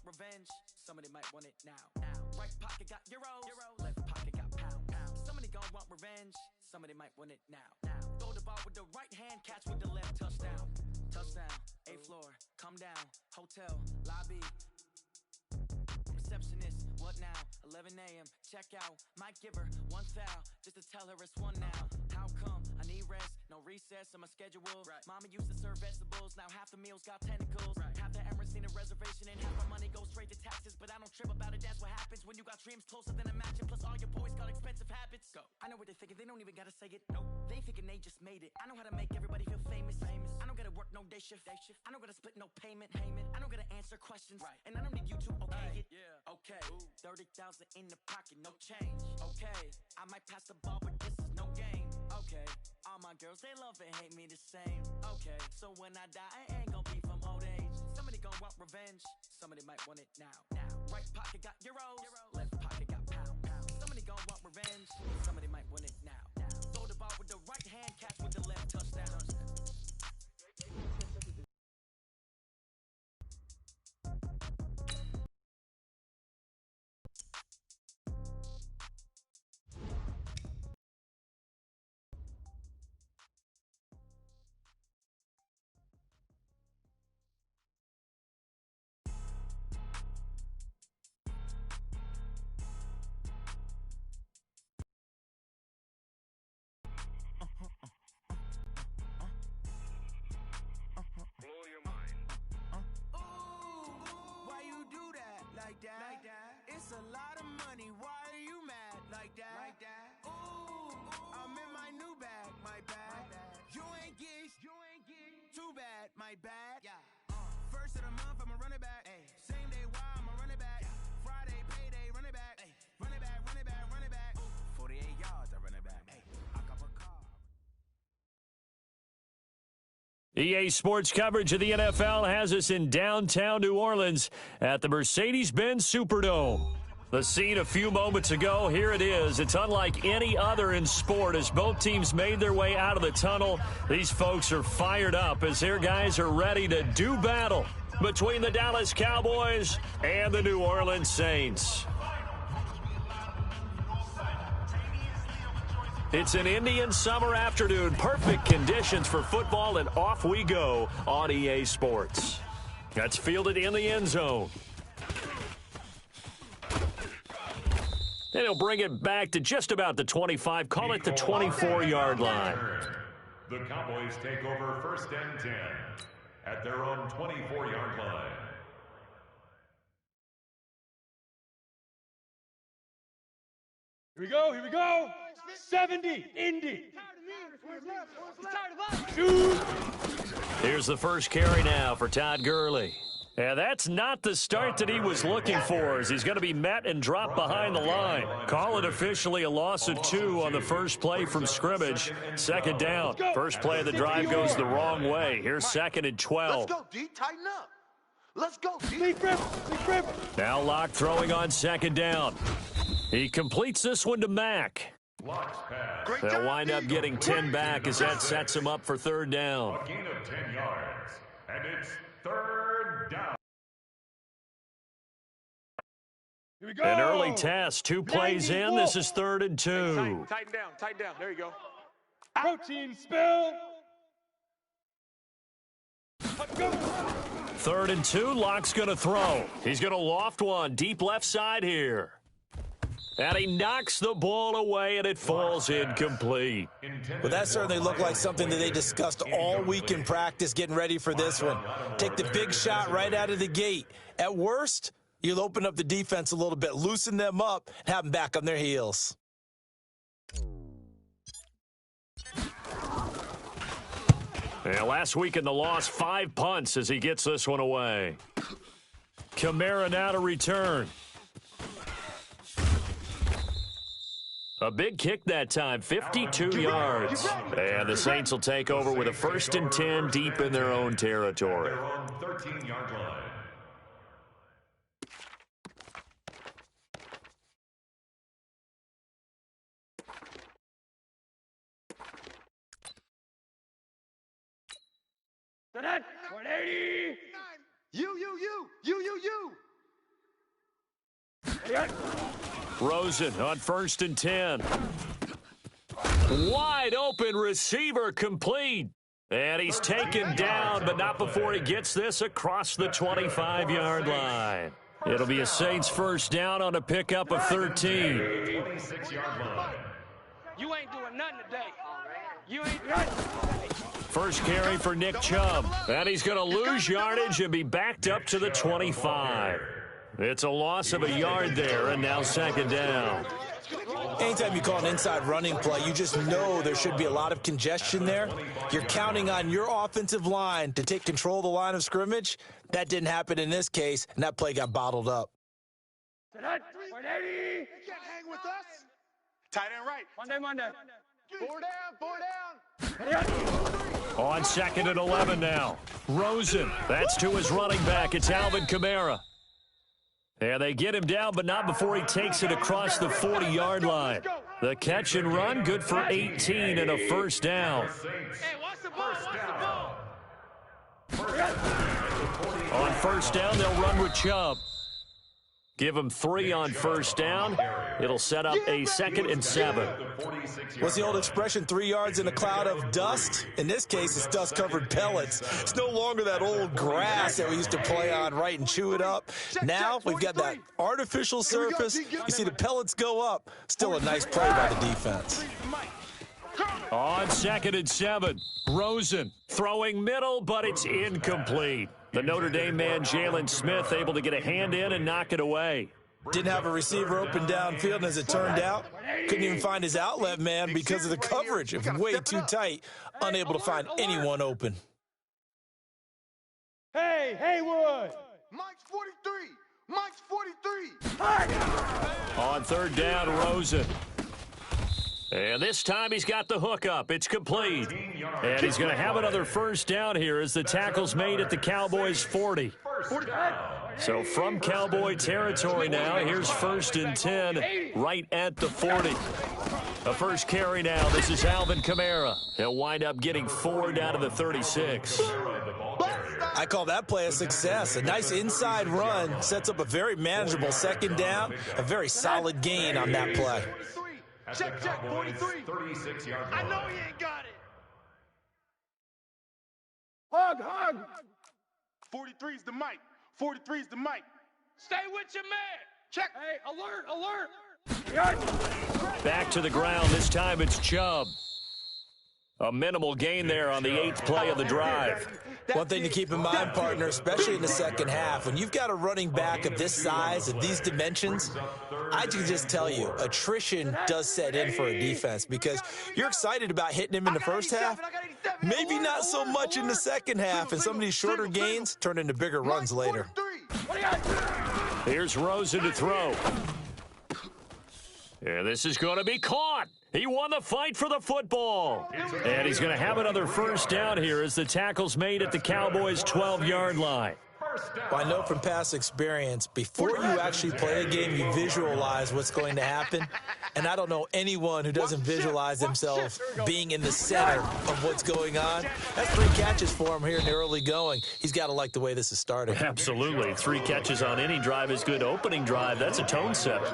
revenge. Somebody might want it now. Right pocket got euros, left pocket got pound. Somebody gon' want revenge. Somebody might want it now. Throw the ball with the right hand, catch with the left. Touchdown, A floor, come down, hotel, lobby. Receptionist, what now? 11 a.m., check out. Might give her one foul, just to tell her it's one now. How come? I need rest, no recess in my schedule. Mama used to serve vegetables, now half the meals got tentacles. Half the Emirates need a reservation and half my money goes straight to taxes. But I don't trip about it, that's what happens when you got dreams closer than a mansion. Plus all your boys got expensive habits. Go. I know what they're thinking, they don't even gotta say it. Nope. They thinking they just made it. I know how to make everybody feel famous. I don't gotta work no day shift. I don't gotta split no payment. I don't gotta answer questions. And I don't need you to okay it. Okay. 30,000 in the pocket, no change. Okay. I might pass the ball, but this is no game. Okay. All my girls, they love and hate me the same. Okay. So when I die, I ain't gon' be from old age. Somebody gon' want revenge. Somebody might want it now. Right pocket got euros, left pocket got pound. Somebody gon' want revenge. Somebody might want it now. Throw the ball with the right hand, catch with the left. Touchdown. Like that. It's a lot of money. Why are you mad like that? Ooh, I'm in my new bag, my bad. You ain't geese, too bad, my bad. Yeah. First of the month, I'ma run it back. Same day, why I'ma run it back. Friday, payday, run it back. Run it back, run it back, run it back. 48 yards, I run it back. I got a car. EA Sports coverage of the NFL has us in downtown New Orleans at the Mercedes-Benz Superdome. The scene a few moments ago, here it is. It's unlike any other in sport as both teams made their way out of the tunnel. These folks are fired up as their guys are ready to do battle between the Dallas Cowboys and the New Orleans Saints. It's an Indian summer afternoon. Perfect conditions for football, and off we go on EA Sports. That's fielded in the end zone. And he'll bring it back to just about the 25, call it the 24-yard line. The Cowboys take over 1st and 10 at their own 24-yard line. Here we go. 70, Indy. Here's the first carry now for Todd Gurley. And that's not the start that he was looking for, as he's going to be met and dropped behind the line. Call it officially a loss of 2 on the first play from scrimmage. Second down. First play of the drive goes the wrong way. Here's 2nd and 12. Let's go, D. Tighten up. Let's go, D. Leaf rip. Now Locke throwing on 2nd down. He completes this one to Mack. They'll wind up getting 10 back as that sets him up for 3rd down. A gain of 10 yards, and it's 3rd down. Here we go. An early test, 2 plays in. This is 3rd and 2. Tighten down. There you go. Protein spill. Let's go. 3rd and 2, Locke's going to throw. He's going to loft one deep left side here. And he knocks the ball away, and it falls incomplete. Well, that certainly looked like something that they discussed all week in practice getting ready for this one. Take the big shot right out of the gate. At worst, you'll open up the defense a little bit, loosen them up, and have them back on their heels. Yeah, last week in the loss, 5 punts as he gets this one away. Kamara now to return. A big kick that time, 52 yards. And the Saints will take over with a 1st and 10 deep in their own territory. Their own 13-yard line. To that 180. You. Rosen on 1st and 10. Wide open receiver complete. And he's taken down, but not before he gets this across the 25-yard line. It'll be a Saints first down on a pickup of 13. You ain't doing nothing today. You ain't nothing. First carry for Nick Chubb. And he's going to lose yardage and be backed up to the 25. It's a loss of a yard there, and now 2nd down. Anytime you call an inside running play, you just know there should be a lot of congestion there. You're counting on your offensive line to take control of the line of scrimmage. That didn't happen in this case, and that play got bottled up. You can't hang with us. Tight end right. Monday. 4 down. On 2nd and 11 now. Rosen, that's to his running back. It's Alvin Kamara. And they get him down, but not before he takes it across the 40-yard line. The catch and run, good for 18 and a first down. Hey, watch the ball. On first down, they'll run with Chubb. Give him 3 on first down. It'll set up a 2nd and 7. What's the old expression, 3 yards in a cloud of dust? In this case, it's dust-covered pellets. It's no longer that old grass that we used to play on, right, and chew it up. Now we've got that artificial surface. You see the pellets go up. Still a nice play by the defense. On 2nd and 7, Rosen throwing middle, but it's incomplete. The Notre Dame man, Jalen Smith, able to get a hand in and knock it away. Didn't have a receiver open downfield, and as it turned out, couldn't even find his outlet man because of the coverage. It was way too tight, unable to find anyone open. Hey, Haywood. Mike's 43. Mike's 43. On 3rd down, Rosen. And this time he's got the hook up. It's complete. And he's going to have another first down here as the tackle's made at the Cowboys' 40. So from Cowboy territory now, here's 1st and 10 right at the 40. The first carry now. This is Alvin Kamara. He'll wind up getting 4 down to the 36. I call that play a success. A nice inside run sets up a very manageable 2nd down, a very solid gain on that play. Check, 43. I know he ain't got it. Hug. 43's the mic. 43's the mic. Stay with your man. Check. Hey, alert. Back to the ground. This time it's Chubb. A minimal gain there on the 8th play of the drive. One thing to keep in mind, partner, especially in the second half, when you've got a running back of this size, of these dimensions, I can just tell you, attrition does set in for a defense because you're excited about hitting him in the first half, maybe not so much in the second half, and some of these shorter gains turn into bigger runs later. Here's Rosen to throw. And this is going to be caught. He won the fight for the football. And he's going to have another first down here as the tackle's made at the Cowboys' 12-yard line. Well, I know from past experience, before you actually play a game, you visualize what's going to happen. And I don't know anyone who doesn't visualize themselves being in the center of what's going on. That's 3 catches for him here in the early going. He's got to like the way this is starting. Absolutely. 3 catches on any drive is good. Opening drive, that's a tone setter.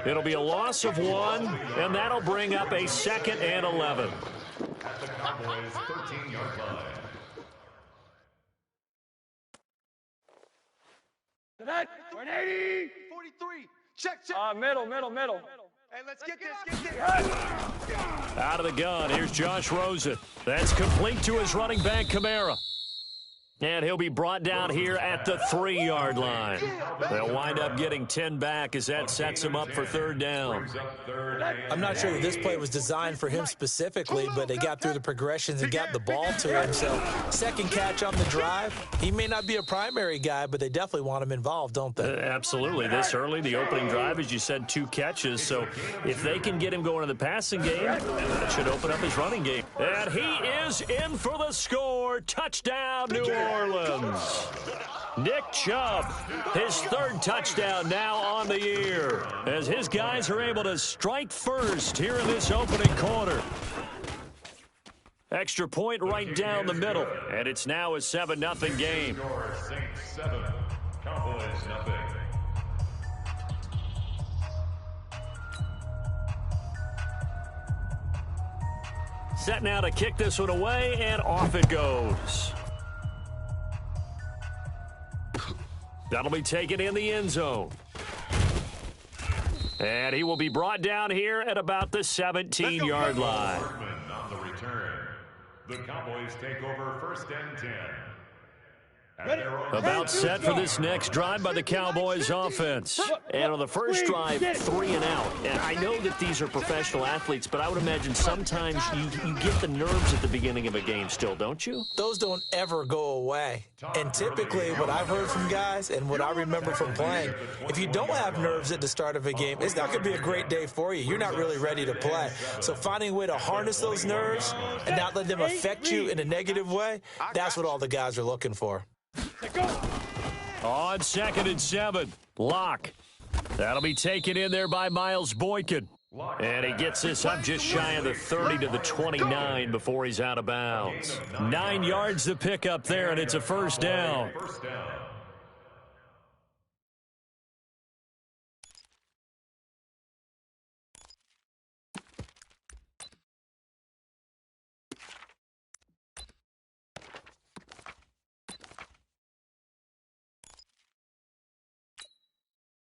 It'll be a loss of 1, and that'll bring up a 2nd and 11. At the Cowboys' 13-yard line. Tonight, 180. 43. Check. Middle. Hey, let's get this. Out of the gun, here's Josh Rosen. That's complete to his running back, Kamara. And he'll be brought down here at the 3-yard line. They'll wind up getting 10 back as that sets him up for 3rd down. I'm not sure that this play was designed for him specifically, but they got through the progressions and got the ball to him. So 2nd catch on the drive. He may not be a primary guy, but they definitely want him involved, don't they? Absolutely. This early, the opening drive, as you said, 2 catches. So if they can get him going in the passing game, that should open up his running game. And he is in for the score. Touchdown, New Orleans. Nick Chubb, his 3rd touchdown now on the year, as his guys are able to strike first here in this opening quarter. Extra point right down the middle, and it's now a 7-0 game. Saints 7, Cowboys 0. set now to kick this one away, and off it goes. That'll be taken in the end zone. And he will be brought down here at about the 17-yard line. On the return, the Cowboys take over 1st and 10. About set for this next drive by the Cowboys offense. And on the first drive, 3 and out. And I know that these are professional athletes, but I would imagine sometimes you get the nerves at the beginning of a game still, don't you? Those don't ever go away. And typically what I've heard from guys and what I remember from playing, if you don't have nerves at the start of a game, it's not going to be a great day for you. You're not really ready to play. So finding a way to harness those nerves and not let them affect you in a negative way, that's what all the guys are looking for. On 2nd and 7, Locke. That'll be taken in there by Miles Boykin. And he gets this up just shy of the 30 to the 29 before he's out of bounds. 9 yards to pick up there, and it's a first down.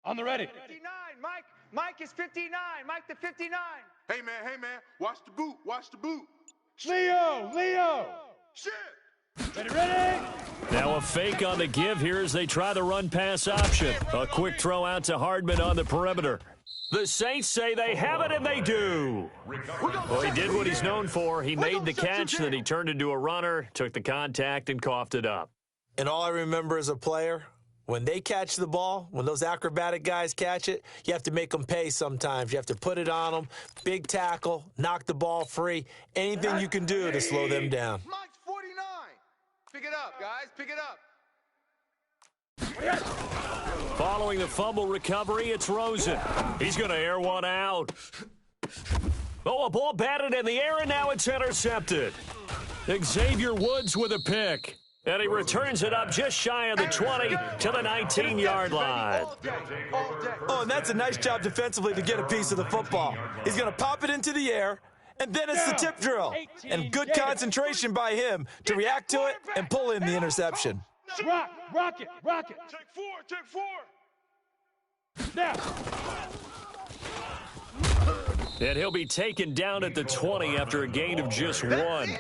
On the ready. 59, Mike. Mike is 59. Mike the 59. Hey, man. Watch the boot. Watch the boot. Leo. Shit. Ready. Now a fake on the give here as they try the run-pass option. A quick throw out to Hardman on the perimeter. The Saints say they have it, and they do. Well, he did what he's known for. He made the catch, then he turned into a runner, took the contact, and coughed it up. And all I remember as a player, when they catch the ball, when those acrobatic guys catch it, you have to make them pay sometimes. You have to put it on them, big tackle, knock the ball free, anything you can do to slow them down. Mike's 49. Pick it up, guys. Pick it up. Following the fumble recovery, it's Rosen. He's going to air one out. Oh, a ball batted in the air, and now it's intercepted. Xavier Woods with a pick. And he returns it up just shy of the 20 to the 19-yard line. Oh, and that's a nice job defensively to get a piece of the football. He's going to pop it into the air, and then it's the tip drill. And good concentration by him to react to it and pull in the interception. Rock it. Take four. Now. And he'll be taken down at the 20 after a gain of just 1.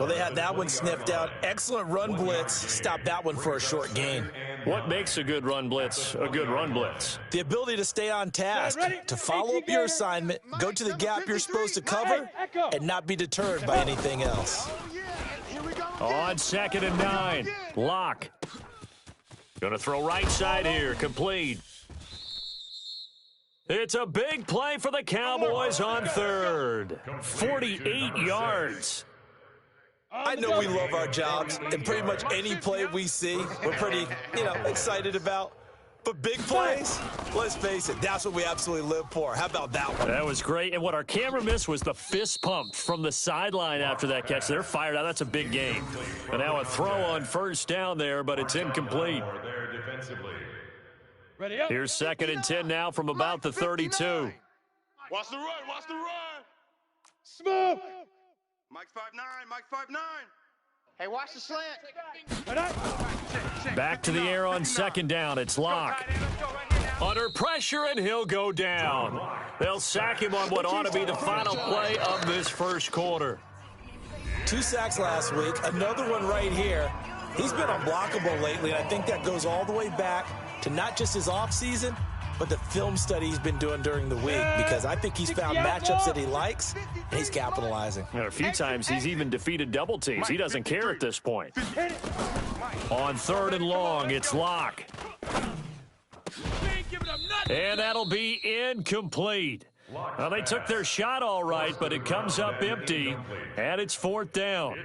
Well, they had that one sniffed out. Excellent run blitz. Stopped that one for a short gain. What makes a good run blitz a good run blitz? The ability to stay on task, to follow up your assignment, go to the gap you're supposed to cover, and not be deterred by anything else. On 2nd and 9, Locke. Going to throw right side here, complete. It's a big play for the Cowboys on 3rd. 48 yards. I know we love our jobs, and pretty much any play we see, we're pretty, excited about. But big plays, let's face it, that's what we absolutely live for. How about that one? That was great. And what our camera missed was the fist pump from the sideline after that catch. They're fired out. That's a big game. And now a throw on first down there, but it's incomplete. Here's 2nd and 10 now from about the 32. Watch the run. Smooth. Mike's 5'9. Hey, watch the slant. Back to the air on 2nd down. It's Locke. Under pressure, and he'll go down. They'll sack him on what ought to be the final play of this first quarter. 2 sacks last week, another one right here. He's been unblockable lately, and I think that goes all the way back to not just his offseason, but the film study he's been doing during the week, because I think he's found matchups that he likes, and he's capitalizing. And a few times he's even defeated double teams. He doesn't care at this point. On 3rd and long, it's Locke. And that'll be incomplete. Well, they took their shot all right, but it comes up empty, and it's 4th down.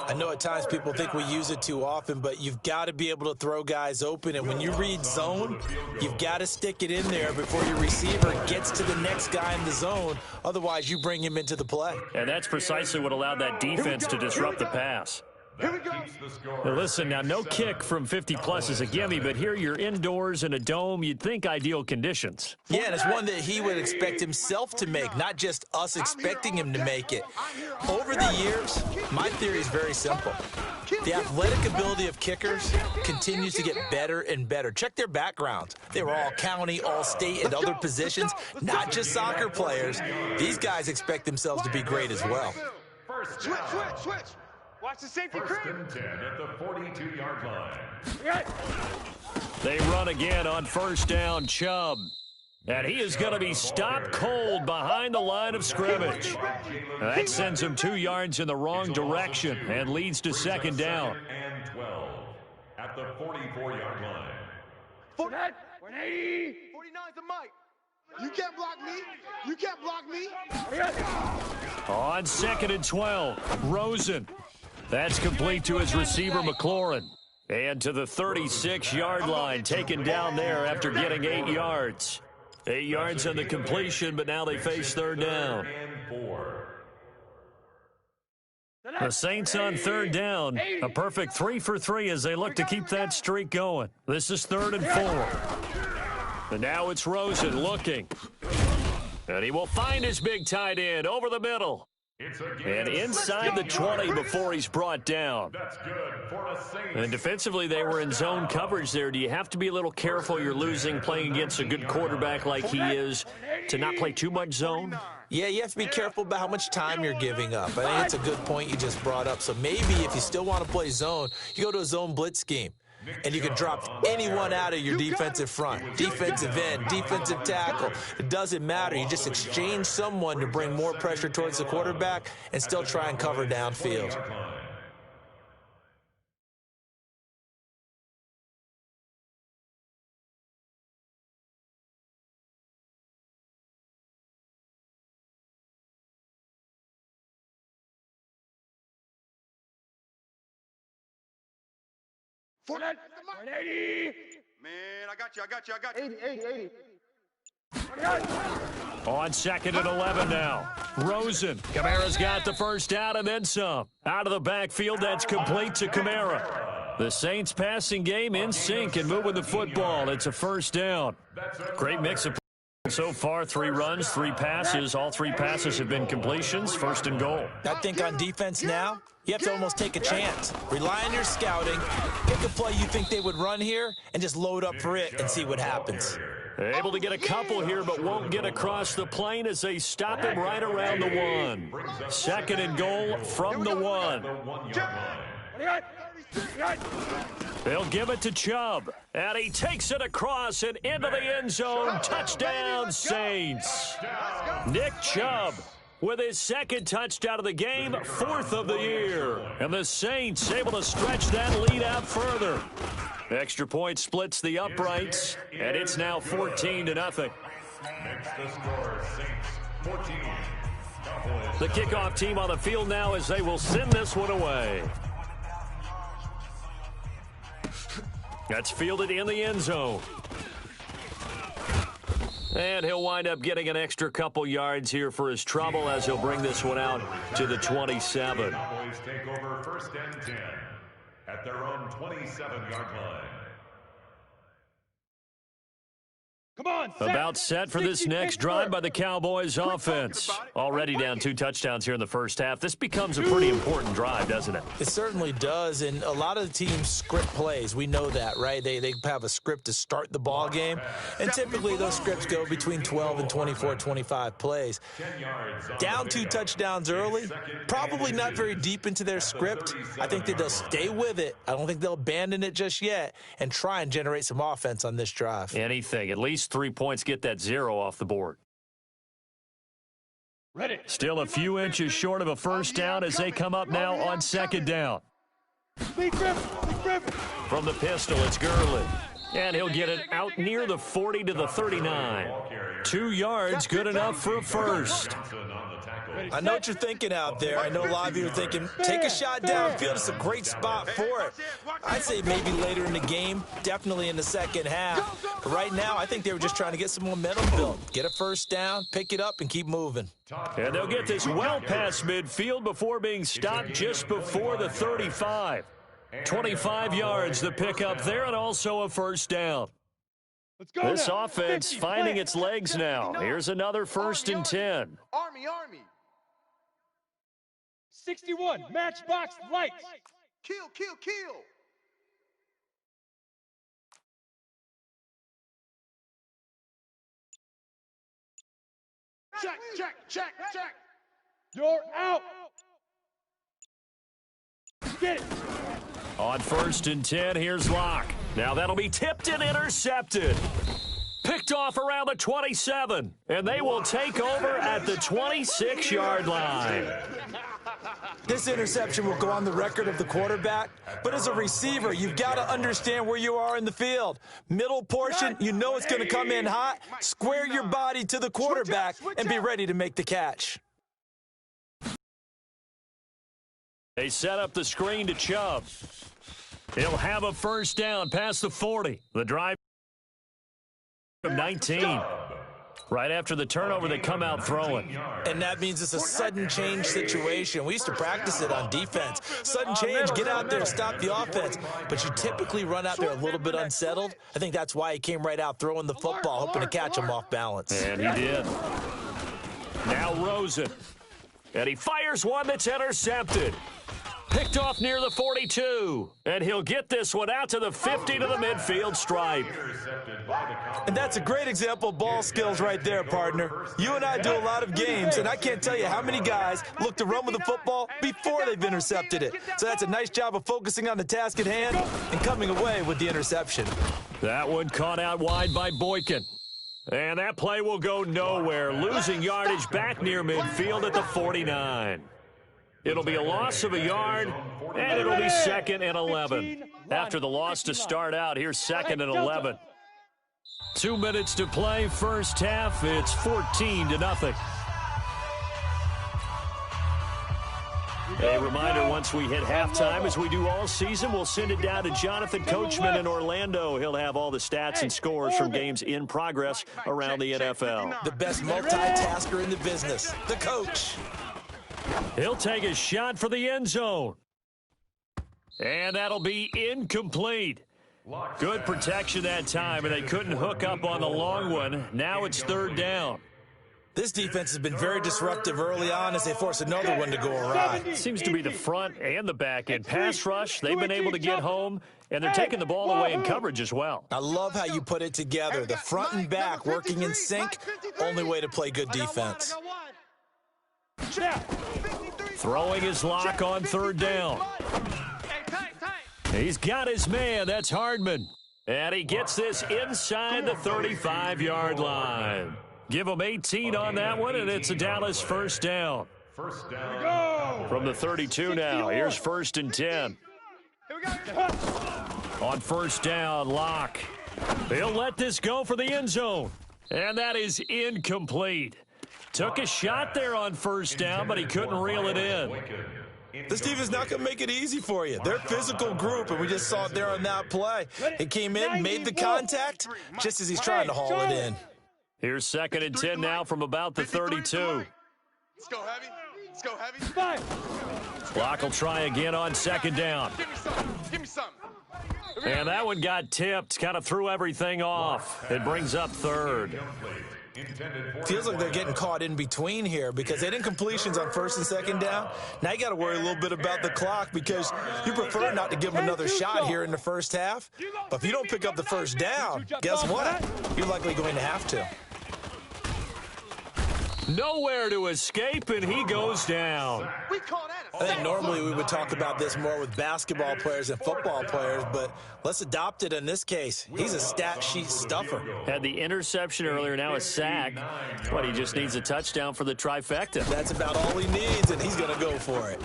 I know at times people think we use it too often, but you've got to be able to throw guys open, and when you read zone, you've got to stick it in there before your receiver gets to the next guy in the zone. Otherwise, you bring him into the play. And that's precisely what allowed that defense to disrupt the pass. Here we go. Now listen, now no kick from 50-plus is a gimme, but here you're indoors in a dome. You'd think ideal conditions. Yeah, and it's one that he would expect himself to make, not just us expecting him to make it. Over the years, my theory is very simple. The athletic ability of kickers continues to get better and better. Check their backgrounds. They were all county, all state, and other positions, not just soccer players. These guys expect themselves to be great as well. Switch. Watch the safety First creep. and 10 at the 42-yard line. They run again on first down, Chubb. And he is going to be stopped cold behind the line of scrimmage. That sends him 2 yards in the wrong direction and leads to second down. And 12 at the 44-yard line. 180. 49's the mic. You can't block me. You can't block me. On second and 12, Rosen. That's complete to his receiver, McLaurin. And to the 36-yard line, taken down there after getting 8 yards. 8 yards on the completion, but now they face third down. And 4. The Saints on third down. A perfect 3 for 3 as they look to keep that streak going. This is third and 4. And now it's Rosen looking. And he will find his big tight end over the middle. And inside the 20 before he's brought down. That's good for a Saints. And defensively, they were in zone coverage there. Do you have to be a little careful you're losing playing against a good quarterback like he is to not play too much zone? Yeah, you have to be careful about how much time you're giving up. I think it's a good point you just brought up. So maybe if you still want to play zone, you go to a zone blitz scheme. And you can drop anyone out of your defensive front, defensive end, defensive tackle. It doesn't matter. You just exchange someone to bring more pressure towards the quarterback and still try and cover downfield. Man, I got you. 80. On second and 11 now. Rosen. Kamara's got the first down and then some. Out of the backfield, that's complete to Kamara. The Saints passing game in sync and moving the football. It's a first down. Great mix of so far. 3 runs, 3 passes. All 3 passes have been completions. First and goal. I think on defense now, you have to almost take a chance. Rely on your scouting. Pick a play you think they would run here and just load up for it and see what happens. Able to get a couple here, but won't get across the plane as they stop him right around the 1. Second and goal from the 1. They'll give it to Chubb, and he takes it across and into the end zone. Touchdown, Saints. Nick Chubb with his second touchdown of the game, 4th of the year. And the Saints able to stretch that lead out further. Extra point splits the uprights, and it's now 14-0. Makes the score Saints 14. Cowboys. The kickoff team on the field now as they will send this one away. That's fielded in the end zone. And he'll wind up getting an extra couple yards here for his trouble as he'll bring this one out to the 27. Cowboys take over first and 10 at their own 27-yard line. Come on, About set for this next drive by the Cowboys offense. Already down 2 touchdowns here in the first half. This becomes a pretty important drive, doesn't it? It certainly does, and a lot of the teams script plays. We know that, right? They have a script to start the ball game, and typically those scripts go between 12 and 24, 25 plays. Down 2 touchdowns early, probably not very deep into their script. I think that they'll stay with it. I don't think they'll abandon it just yet and try and generate some offense on this drive. Anything, at least 3 points, get that 0 off the board. Ready. Still a few inches short of a first down as they come up now on second down. Big grip. From the pistol, it's Gurley. And he'll get it out near the 40 to the 39. 2 yards, good enough for a first. I know what you're thinking out there. I know a lot of you are thinking, take a shot downfield. It's a great spot for it. I'd say maybe later in the game, definitely in the second half. But right now, I think they were just trying to get some momentum built. Get a first down, pick it up, and keep moving. And they'll get this well past midfield before being stopped just before the 35. 25 yards the pickup there, and also a first down. Let's go This now. offense 50, finding play. its legs now. Here's another first and 10. Army. 61, matchbox lights. Kill. Check. You're out. Get it. On first and 10, here's Locke. Now that'll be tipped and intercepted. Picked off around the 27, and they will take over at the 26-yard line. This interception will go on the record of the quarterback, but as a receiver, you've got to understand where you are in the field. Middle portion, you know it's going to come in hot. Square your body to the quarterback and be ready to make the catch. They set up the screen to Chubb. He'll have a first down past the 40. The drive of 19. Right after the turnover, they come out throwing. And that means it's a sudden change situation. We used to practice it on defense. Sudden change, get out there, stop the offense. But you typically run out there a little bit unsettled. I think that's why he came right out throwing the football, hoping to catch him off balance. And he did. Now Rosen. And he fires one that's intercepted. Picked off near the 42. And he'll get this one out to the 50 to the midfield stripe. And that's a great example of ball skills right there, partner. You and I do a lot of games, and I can't tell you how many guys look to run with the football before they've intercepted it. So that's a nice job of focusing on the task at hand and coming away with the interception. That one caught out wide by Boykin. And that play will go nowhere, losing yardage back near midfield at the 49. It'll be a loss of a yard, and it'll be second and 11. After the loss to start out, here's second and 11. 2 minutes to play, first half. It's 14-0. A reminder, once we hit halftime, as we do all season, we'll send it down to Jonathan Coachman in Orlando. He'll have all the stats and scores from games in progress around the NFL. The best multitasker in the business, the coach. He'll take a shot for the end zone. And that'll be incomplete. Good protection that time, and they couldn't hook up on the long one. Now it's third down. This defense has been very disruptive early on as they force another one to go awry. Seems to be the front and the back end. Pass rush, they've been able to get home, and they're taking the ball away in coverage as well. I love how you put it together. The front and back working in sync, only way to play good defense. Throwing his lock on third down. He's got his man. That's Hardman. And he gets this inside the 35-yard line. Give him 18 on that one, and it's a Dallas first down. First down. From the 32 now. Here's first and 10. On first down, Locke. He'll let this go for the end zone. And that is incomplete. Took a shot there on first down, but he couldn't reel it in. This team is not going to make it easy for you. They're a physical group, and we just saw it there on that play. He came in, made the contact, just as he's trying to haul it in. Here's second and 10 now from about the 32. Let's go heavy. Let's go heavy. Locke will try again on second down. Give me something. And that one got tipped, kind of threw everything off. It brings up third. Feels like they're getting caught in between here because they didn't completions on first and second down. Now you got to worry a little bit about the clock because you prefer not to give them another shot here in the first half. But if you don't pick up the first down, guess what? You're likely going to have to. Nowhere to escape, and he goes down. I think normally we would talk about this more with basketball players and football players, but let's adopt it in this case. He's a stat sheet stuffer. Had the interception earlier, now a sack. But he just needs a touchdown for the trifecta. That's about all he needs, and he's going to go for it.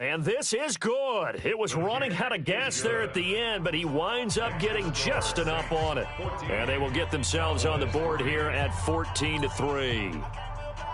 And this is good. It was running out of gas there at the end, but he winds up getting just enough on it. And they will get themselves on the board here at 14-3.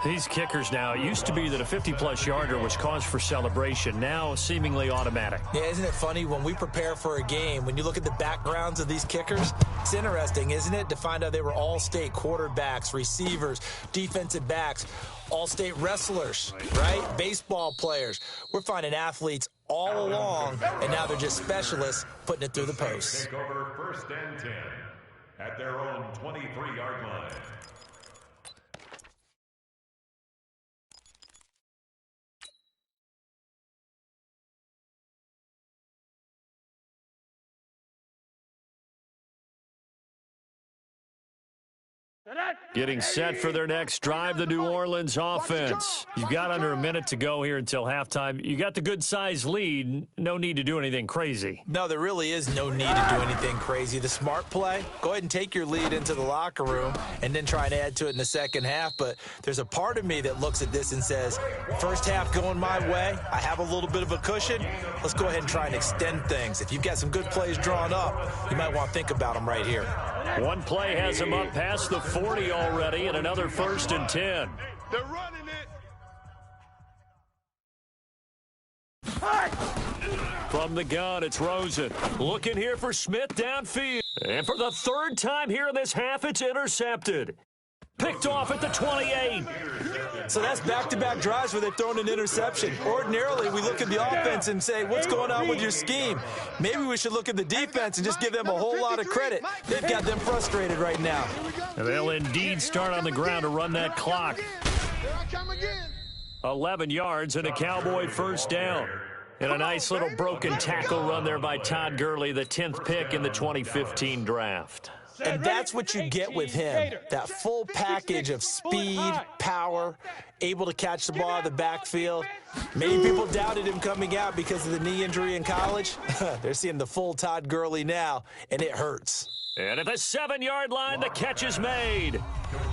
These kickers now, it used to be that a 50-plus yarder was cause for celebration, now seemingly automatic. Yeah, isn't it funny when we prepare for a game, when you look at the backgrounds of these kickers, it's interesting, isn't it, to find out they were all-state quarterbacks, receivers, defensive backs, all-state wrestlers, right? Baseball players. We're finding athletes all along, and now they're just specialists putting it through the posts. Take over 1st and 10 at their own 23-yard line. Getting set for their next drive, the New Orleans offense. You've got under a minute to go here until halftime. You got the good-sized lead. No need to do anything crazy. No, there really is no need to do anything crazy. The smart play, go ahead and take your lead into the locker room and then try and add to it in the second half. But there's a part of me that looks at this and says, first half going my way, I have a little bit of a cushion. Let's go ahead and try and extend things. If you've got some good plays drawn up, you might want to think about them right here. One play has him up past the 40 already, and another 1st and 10. They're running it. From the gun, it's Rosen. Looking here for Smith downfield. And for the 3rd time here in this half, it's intercepted. Picked off at the 28. So that's back-to-back drives where they've thrown an interception. Ordinarily, we look at the offense and say, what's going on with your scheme? Maybe we should look at the defense and just give them a whole lot of credit. They've got them frustrated right now. And they'll indeed start on the ground to run that clock. 11 yards and a Cowboy 1st down. And a nice little broken tackle run there by Todd Gurley, the 10th pick in the 2015 draft. And that's what you get with him, that full package of speed, power, able to catch the ball out of the backfield. Many people doubted him coming out because of the knee injury in college. They're seeing the full Todd Gurley now, and it hurts. And at the 7-yard line, the catch is made.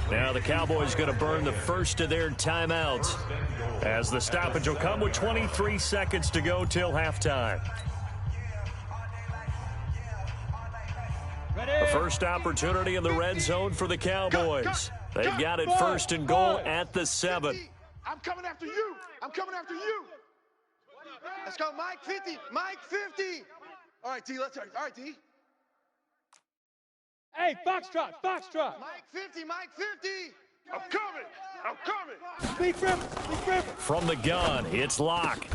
Now the Cowboys going to burn the first of their timeouts as the stoppage will come with 23 seconds to go till halftime. The first opportunity in the red zone for the Cowboys. They've got it 1st and goal at the 7. I'm coming after you. I'm coming after you. Let's go, Mike 50. Mike 50. All right, D, let's start. All right, D. Hey, Foxtrot, Foxtrot. Mike 50, Mike 50. I'm coming. I'm coming. Speed River, Speed River. From the gun, it's Locke.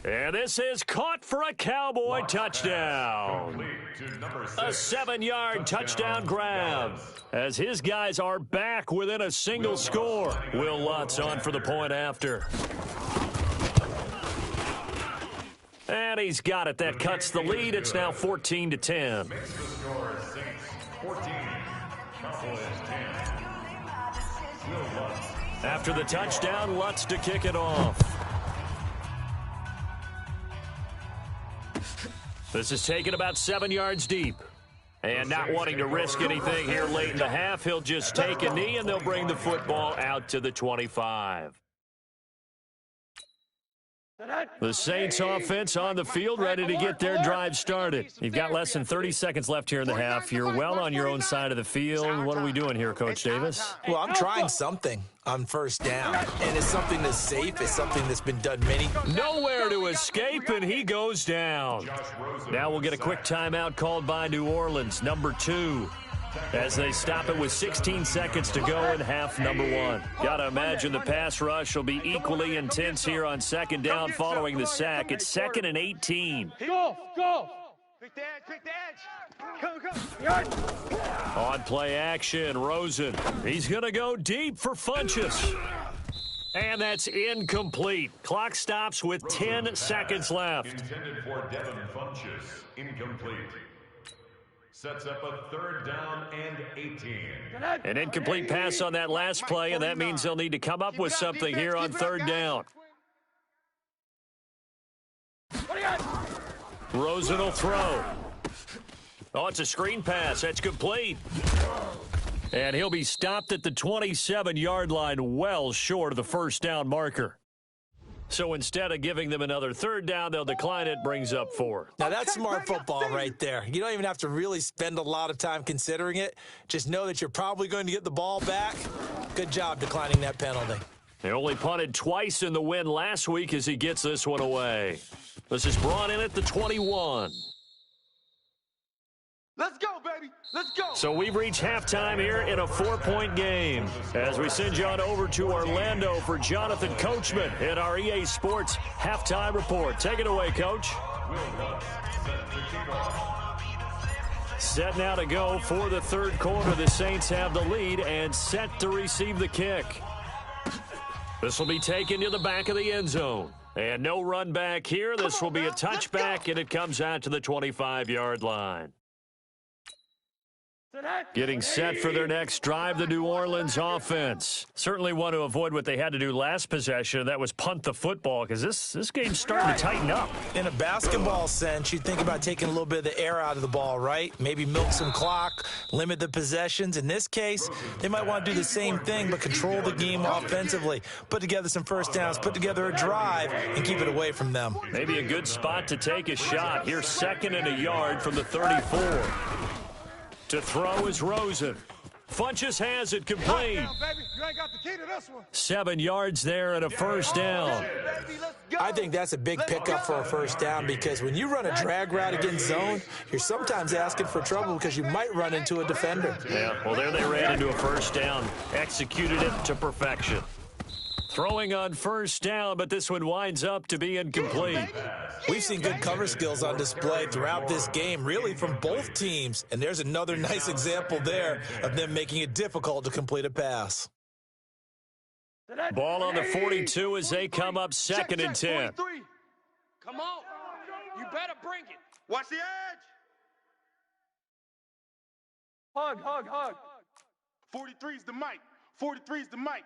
And this is caught for a Cowboy touchdown. A 7-yard touchdown grab as his guys are back within a single score. Will Lutz on for the point after. And he's got it. That cuts the lead. It's now 14-10. After the touchdown, Lutz to kick it off. This is taken about 7 yards deep. And not wanting to risk anything here late in the half, he'll just take a knee, and they'll bring the football out to the 25. The Saints offense on the field, ready to get their drive started. You've got less than 30 seconds left here in the half. You're well on your own side of the field. What are we doing here, Coach Davis? Well, I'm trying something on 1st down, and it's something that's safe. It's something that's been done many. Nowhere to escape, and he goes down. Now we'll get a quick timeout called by New Orleans, number 2. As they stop it with 16 seconds to go in half number 1. Gotta imagine the pass rush will be equally intense here on 2nd down following the sack. It's 2nd and 18. Go, go. Quick the edge, quick the edge. Come. On play action, Rosen. He's gonna go deep for Funchess. And that's incomplete. Clock stops with 10 seconds left. Intended for Devin Funchess. Incomplete. Sets up a 3rd down and 18. An incomplete pass on that last play, and that means they'll need to come up with something here on 3rd down. Rosen will throw. Oh, it's a screen pass. That's complete. And he'll be stopped at the 27-yard line, well short of the 1st down marker. So instead of giving them another third down, they'll decline it, brings up 4. Now, that's smart football right there. You don't even have to really spend a lot of time considering it. Just know that you're probably going to get the ball back. Good job declining that penalty. They only punted twice in the win last week as he gets this one away. This is brought in at the 21. Let's go, baby. Let's go. So we've reached halftime here in a 4-point game. As we send you on over to Orlando for Jonathan Coachman in our EA Sports Halftime Report. Take it away, Coach. Set now to go for the third quarter. The Saints have the lead and set to receive the kick. This will be taken to the back of the end zone. And no run back here. This will be a touchback, and it comes out to the 25-yard line. Getting set for their next drive, the New Orleans offense. Certainly want to avoid what they had to do last possession, and that was punt the football, because this game's starting to tighten up. In a basketball sense, you'd think about taking a little bit of the air out of the ball, right? Maybe milk some clock, limit the possessions. In this case, they might want to do the same thing, but control the game offensively. Put together some first downs, put together a drive, and keep it away from them. Maybe a good spot to take a shot. Here's 2nd and a yard from the 34. To throw is Rosen. Funchess has it complete. Down, baby. You ain't got the key to this one. 7 yards there and a first down. I think that's a big pickup for a first down, because when you run a drag route against zone, you're sometimes asking for trouble because you might run into a defender. Yeah, well, there they ran into a first down. Executed it to perfection. Throwing on first down, but this one winds up to be incomplete. We've seen good cover skills on display throughout this game, really from both teams. And there's another nice example there of them making it difficult to complete a pass. Ball on the 42 as they come up 2nd and 10. Come on. You better bring it. Watch the edge. Hug. 43's the mic. 43's the mic.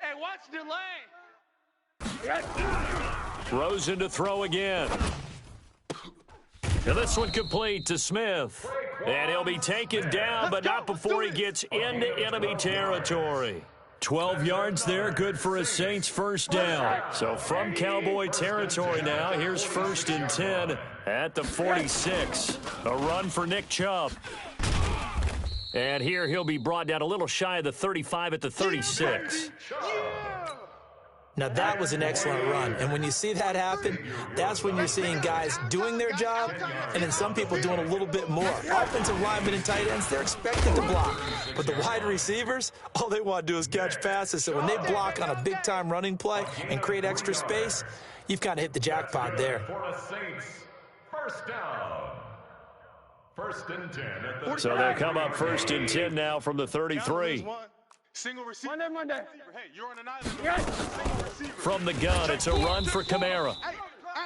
Hey, watch the lane. Rosen to throw again. And this one complete to Smith. And he'll be taken down, but not before he gets into enemy territory. 12 yards there, good for a Saints first down. So from Cowboy territory now, here's 1st and 10 at the 46. A run for Nick Chubb. And here he'll be brought down a little shy of the 35 at the 36. Now, that was an excellent run. And when you see that happen, that's when you're seeing guys doing their job and then some people doing a little bit more. Offensive linemen and tight ends, they're expected to block. But the wide receivers, all they want to do is catch passes. So when they block on a big-time running play and create extra space, you've kind of hit the jackpot there. For the Saints, first down. 1st and 10 at the So they'll come up 1st and 10 now from the 33. Single receiver. Monday. Hey, you're on an island. Single receiver. From the gun, it's a run for Kamara.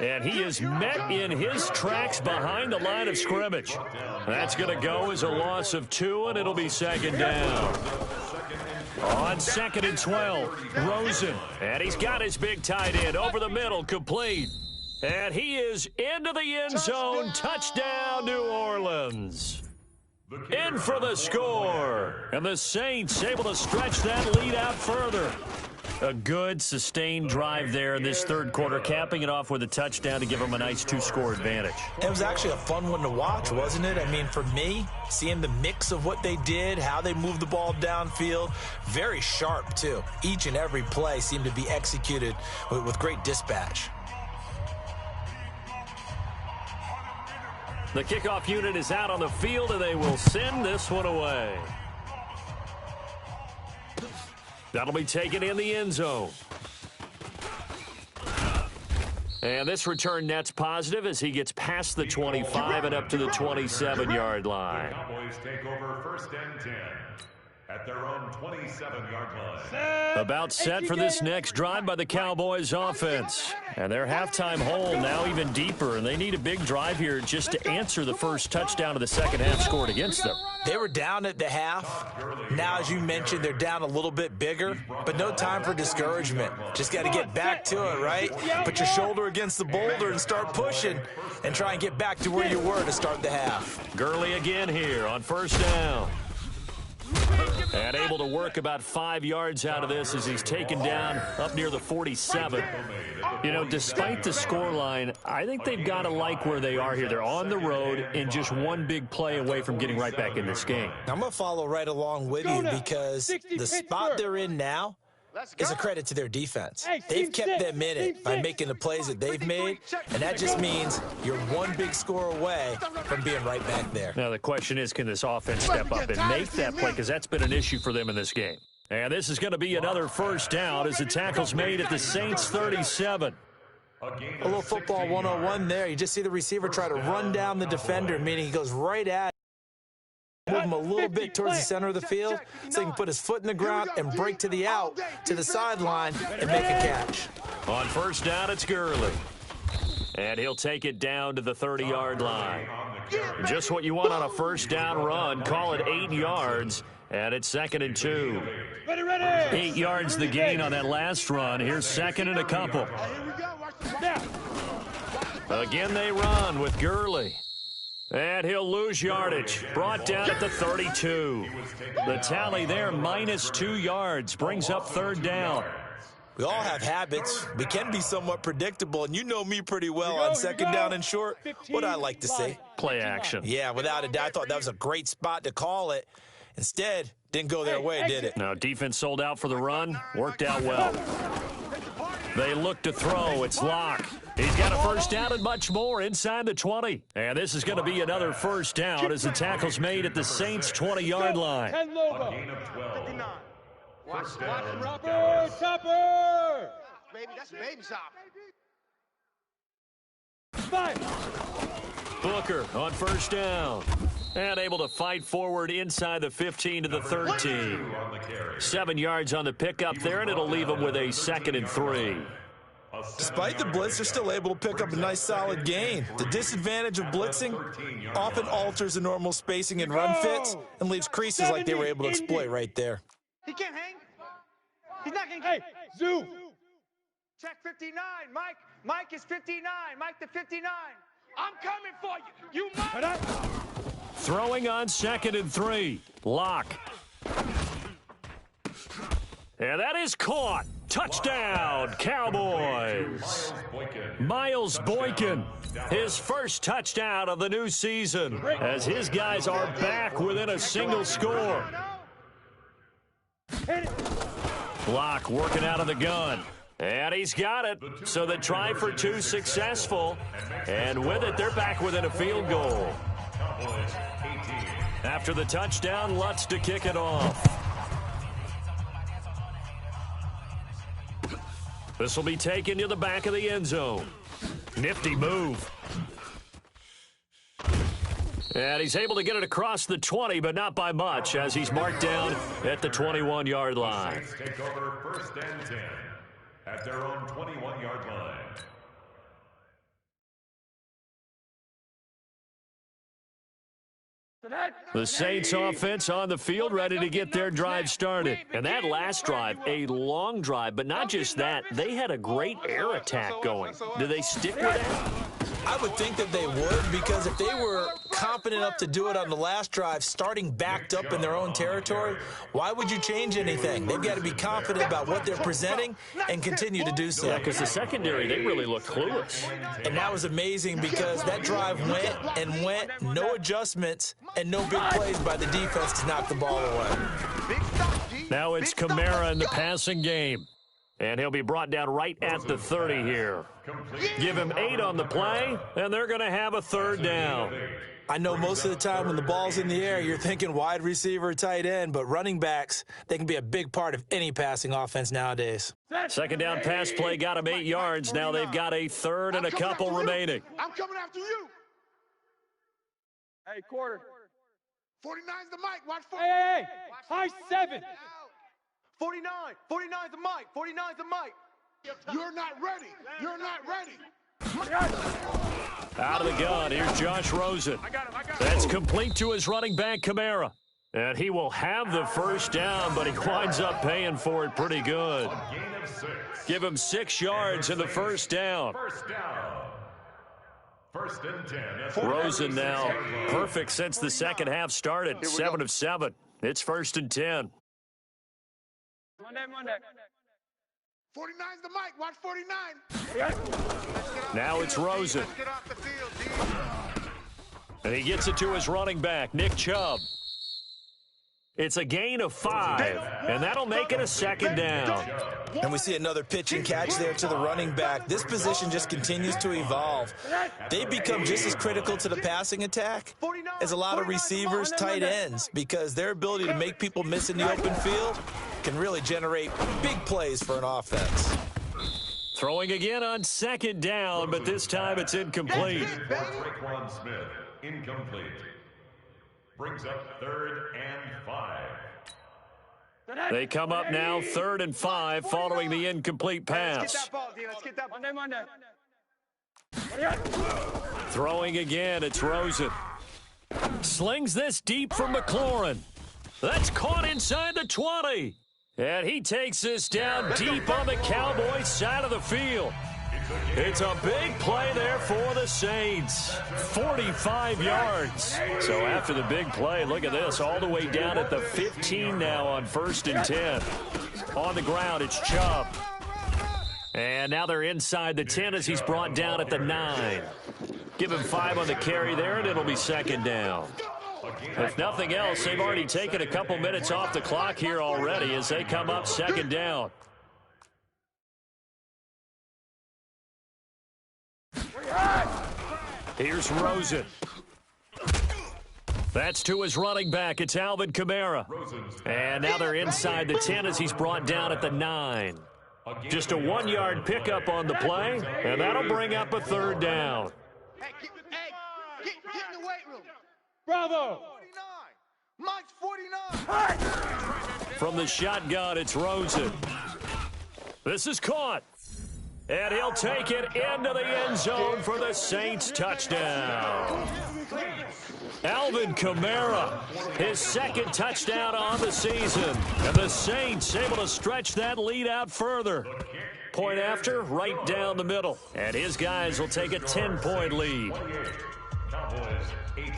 And he is met in his tracks behind the line of scrimmage. That's going to go as a loss of 2, and it'll be 2nd down. On 2nd and 12, Rosen. And he's got his big tight end over the middle, complete. And he is into the end zone. Touchdown, New Orleans. In for the score. And the Saints able to stretch that lead out further. A good, sustained drive there in this third quarter, capping it off with a touchdown to give them a nice 2-score advantage. It was actually a fun one to watch, wasn't it? I mean, for me, seeing the mix of what they did, how they moved the ball downfield, very sharp, too. Each and every play seemed to be executed with great dispatch. The kickoff unit is out on the field, and they will send this one away. That'll be taken in the end zone. And this return net's positive as he gets past the 25 and up to the 27-yard line. The Cowboys take over 1st and 10 at their own 27-yard line. About set for this next drive by the Cowboys offense. And their halftime hole now even deeper, and they need a big drive here just to answer the first touchdown of the second half scored against them. They were down at the half. Now, as you mentioned, they're down a little bit bigger, but no time for discouragement. Just got to get back to it, right? Put your shoulder against the boulder and start pushing and try and get back to where you were to start the half. Gurley again here on 1st down. And able to work about 5 yards out of this as he's taken down up near the 47. You know, despite the scoreline, I think they've got to like where they are here. They're on the road and just one big play away from getting right back in this game. I'm going to follow right along with you because the spot they're in now is a credit to their defense. They've kept them in it by making the plays that they've made, and that just means you're one big score away from being right back there. Now, the question is, can this offense step up and make that play, because that's been an issue for them in this game. And this is going to be another first down as the tackle's made at the Saints 37. A little football 101 there. You just see the receiver try to run down the defender, meaning he goes right at him, move him a little bit towards the center of the field so he can put his foot in the ground and break to the out, to the sideline, and make a catch. On first down, it's Gurley. And he'll take it down to the 30-yard line. Just what you want on a first down run. Call it 8 yards. And it's 2nd and 2. 8 yards the gain on that last run. Here's 2nd and a couple. Again they run with Gurley. And he'll lose yardage. Brought down at the 32. The tally there, -2 yards. Brings up 3rd down. We all have habits. We can be somewhat predictable, and you know me pretty well on 2nd down and short. What I like to see. Play action. Yeah, without a doubt. I thought that was a great spot to call it. Instead, didn't go their way, did it? Now, defense sold out for the run. Worked out well. They look to throw. It's Locke. He's got a first down and much more inside the 20. And this is going to be another first down as the tackle's made at the Saints' 20-yard line. A gain of 12. First down. Chopper! Baby, that's baby shop. Booker on first down. And able to fight forward inside the 15 to the 13. 7 yards on the pickup there, and it'll leave him with a 2nd and 3. Despite the blitz, they're still able to pick up a nice solid gain. The disadvantage of blitzing often alters the normal spacing and run fits and leaves creases like they were able to exploit right there. He can't hang. He's not going to Hey, Zoo! check 59. Mike is 59. Mike to 59. I'm coming for you. You must. Throwing on 2nd and 3. Locke. And that is caught. Touchdown, Cowboys. Miles Boykin, his first touchdown of the new season, as his guys are back within a single score. Locke working out of the gun. And he's got it. So the try for 2 successful. And with it, they're back within a field goal. After the touchdown, Lutz to kick it off. This will be taken to the back of the end zone. Nifty move. And he's able to get it across the 20, but not by much, as he's marked down at the 21-yard line. Take over 1st and 10 at their own 21-yard line. The Saints offense on the field, ready to get their drive started. And that last drive, a long drive, but not just that. They had a great air attack going. Do they stick with that? I would think that they would, because if they were confident enough to do it on the last drive, starting backed up in their own territory, why would you change anything? They've got to be confident about what they're presenting and continue to do so. Yeah, because the secondary, they really looked clueless. And that was amazing because that drive went and went, no adjustments, and no big plays by the defense to knock the ball away. Now it's Kamara in the passing game. And he'll be brought down right at the 30 here. Give him 8 on the play, and they're going to have a 3rd down. I know most of the time when the ball's in the air, you're thinking wide receiver, tight end, but running backs, they can be a big part of any passing offense nowadays. 2nd down pass play got him 8 yards. Now they've got a 3rd and a couple remaining. I'm coming after you. Hey, quarter. 49's the mic. Watch 4. Hey, high 7. 49. 49's the mic. 49's the mic. You're not ready. You're not ready. Out of the gun, here's Josh Rosen. That's complete to his running back, Kamara. And he will have the first down, but he winds up paying for it pretty good. Give him 6 yards in the first down. First and 10. Rosen now perfect since the second half started, 7 of 7. It's 1st and 10. Monday. 49's the mic. Watch 49. Now it's Rosen. Let's get off the field, D. And he gets it to his running back, Nick Chubb. It's a gain of 5, and that'll make it a 2nd down. And we see another pitch and catch there to the running back. This position just continues to evolve. They become just as critical to the passing attack as a lot of receivers, tight ends, because their ability to make people miss in the open field can really generate big plays for an offense. Throwing again on 2nd down, but this time it's incomplete. Traquan Smith, incomplete. Brings up 3rd and 5. They come up now 3rd and 5 following the incomplete pass. Let's get that ball, D. Let's get that ball. Monday. Throwing again, it's Rosen. Slings this deep for McLaurin. That's caught inside the 20. And he takes this down deep on the Cowboys side of the field. It's a big play there for the Saints. 45 yards. So after the big play, look at this, all the way down at the 15 now on 1st and 10. On the ground, it's Chubb. And now they're inside the 10 as he's brought down at the 9. Give him 5 on the carry there, and it'll be 2nd down. If nothing else, they've already taken a couple minutes off the clock here already as they come up 2nd down. Here's Rosen. That's to his running back. It's Alvin Kamara. And now they're inside the 10 as he's brought down at the 9. Just a 1-yard pickup on the play, and that'll bring up a 3rd down. Hey, get in the weight room. Bravo. 49. Mike's 49. From the shotgun, it's Rosen. This is caught. And he'll take it into the end zone for the Saints touchdown. Alvin Kamara, his 2nd touchdown on the season. And the Saints able to stretch that lead out further. Point after, right down the middle. And his guys will take a 10-point lead. Cowboys 18.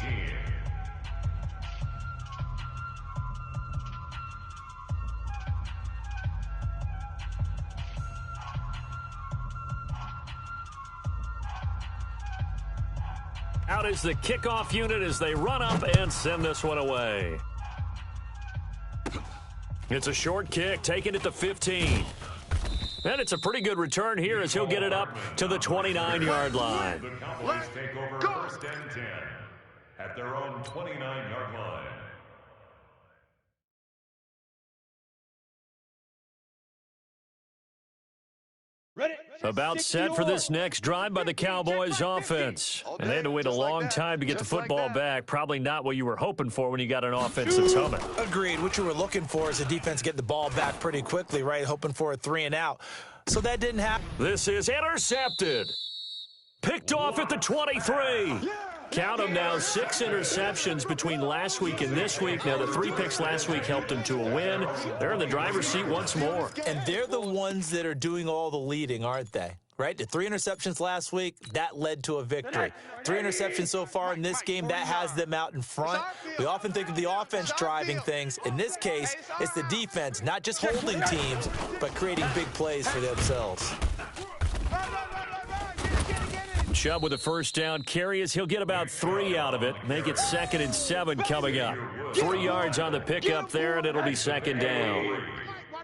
Out is the kickoff unit as they run up and send this one away. It's a short kick, taking it to 15. And it's a pretty good return here as he'll get it up to the 29-yard line. The Cowboys take over 1st and 10 at their own 29-yard line. About set for this next drive by the Cowboys offense. And they had to wait a long time to get the football back. Probably not what you were hoping for when you got an offense that's humming. Agreed. What you were looking for is the defense getting the ball back pretty quickly, right? Hoping for a 3 and out. So that didn't happen. This is intercepted. Picked off at the 23. Count them now, 6 interceptions between last week and this week. Now, the 3 picks last week helped them to a win. They're in the driver's seat once more. And they're the ones that are doing all the leading, aren't they? Right? The 3 interceptions last week, that led to a victory. 3 interceptions so far in this game, that has them out in front. We often think of the offense driving things. In this case, it's the defense, not just holding teams, but creating big plays for themselves. Chubb with a 1st down carry as he'll get about 3 out of it. Make it 2nd and 7 coming up. 3 yards on the pickup there, and it'll be 2nd down.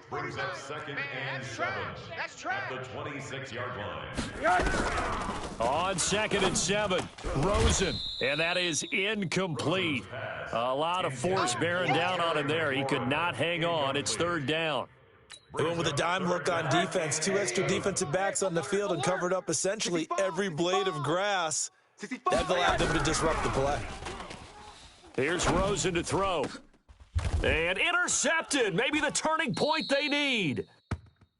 Brings up 2nd and 7 at the 26-yard line. On 2nd and 7, Rosen. And that is incomplete. A lot of force bearing down on him there. He could not hang on. It's 3rd down. They went with a dime look on defense. 2 extra defensive backs on the field and covered up essentially every blade of grass. That allowed them to disrupt the play. Here's Rosen to throw. And intercepted. Maybe the turning point they need.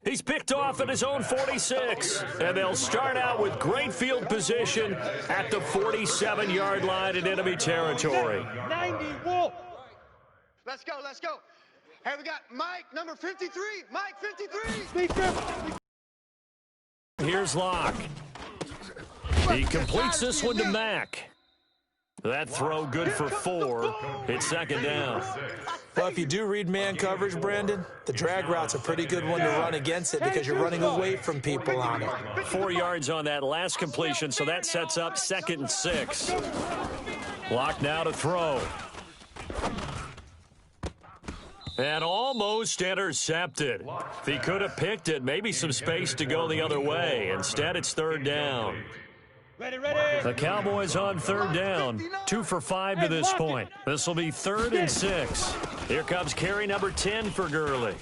He's picked off at his own 46. And they'll start out with great field position at the 47-yard line in enemy territory. 90 Wolf. Let's go. Hey, we got Mike, number 53. Mike, 53. Here's Locke. He completes this one to Mack. That throw good for 4. It's second down. Well, if you do read man coverage, Brandon, the drag route's a pretty good one to run against it because you're running away from people on it. 4 yards on that last completion, so that sets up 2nd and 6. Lock now to throw. And almost intercepted. If he could have picked it, maybe some space to go the other way. Instead, it's 3rd down. The Cowboys on 3rd down. 2 for 5 to this point. This will be 3rd and 6. Here comes carry number 10 for Gurley.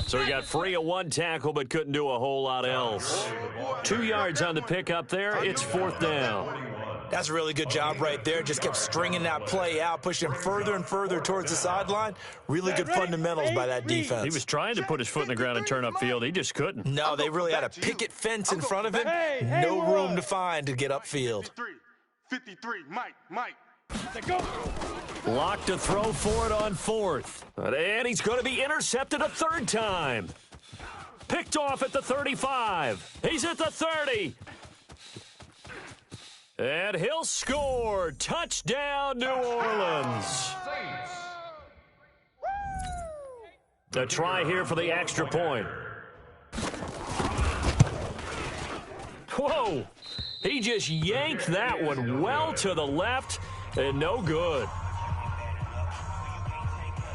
So he got free of 1 tackle but couldn't do a whole lot else. 2 yards on the pickup there. It's 4th down. That's a really good job right there. Just kept stringing that play out, pushing him further and further towards the sideline. Really good fundamentals by that defense. He was trying to put his foot in the ground and turn upfield. He just couldn't. No, they really had a picket fence in front of him. No room to find to get upfield. 53, Mike. Lock to throw for it on 4th. And he's going to be intercepted a 3rd time. Picked off at the 35. He's at the 30. And he'll score. Touchdown, New Orleans. A try here for the extra point. Whoa. He just yanked that one well to the left and no good.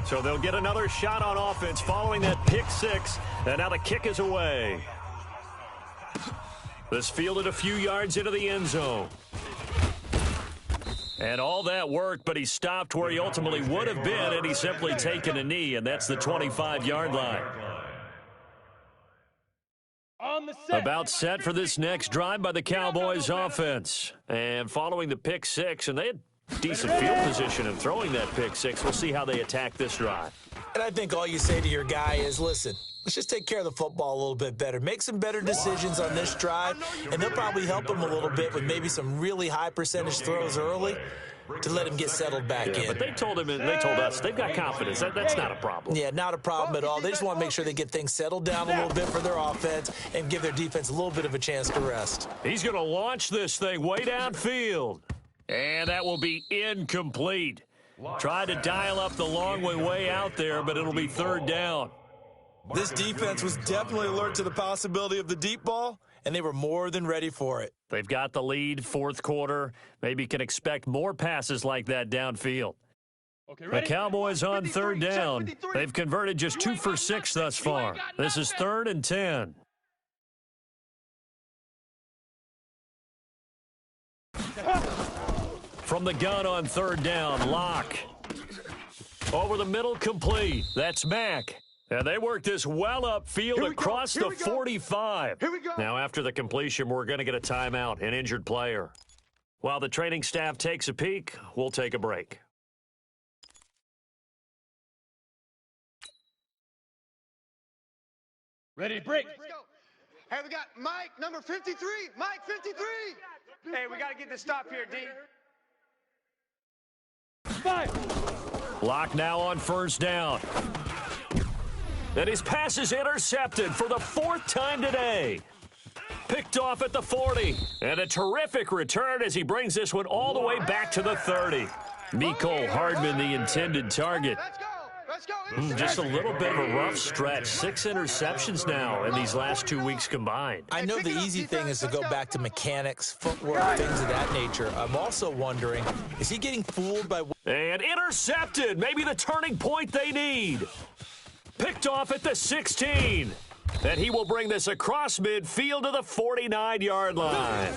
So they'll get another shot on offense following that pick 6. And now the kick is away. This fielded a few yards into the end zone. And all that worked, but he stopped where he ultimately would have been, and he's simply taken a knee, and that's the 25-yard line. About set for this next drive by the Cowboys offense. And following the pick 6, and they had decent field position in throwing that pick 6. We'll see how they attack this drive. And I think all you say to your guy is, listen, let's just take care of the football a little bit better. Make some better decisions on this drive, and they'll probably help him a little bit with maybe some really high percentage throws early to let him get settled back in. But they told him, and they told us, they've got confidence. That's not a problem. Yeah, not a problem at all. They just want to make sure they get things settled down a little bit for their offense and give their defense a little bit of a chance to rest. He's going to launch this thing way downfield. And that will be incomplete. Tried to dial up the long way out there, but it'll be 3rd down. This defense was definitely alert to the possibility of the deep ball, and they were more than ready for it. They've got the lead, 4th quarter. Maybe can expect more passes like that downfield. The Cowboys on 3rd down. They've converted just 2 for 6 thus far. This is 3rd and 10. From the gun on 3rd down, Lock. Over the middle, complete. That's Mack. And they work this well upfield across the 45. Here we go. Now, after the completion, we're going to get a timeout, an injured player. While the training staff takes a peek, we'll take a break. Ready to break. Let's go. Hey, we got Mike, number 53. Mike, 53. Hey, we got to get this stop here, D. 5. Lock now on 1st down. And his pass is intercepted for the 4th time today. Picked off at the 40. And a terrific return as he brings this one all the way back to the 30. Mecole Hardman, the intended target. Let's go. Let's go. Just a little bit of a rough stretch. 6 interceptions now in these last 2 weeks combined. I know the easy thing is to go back to mechanics, footwork, things of that nature. I'm also wondering, is he getting fooled by... And intercepted. Maybe the turning point they need. Picked off at the 16. And he will bring this across midfield to the 49-yard line.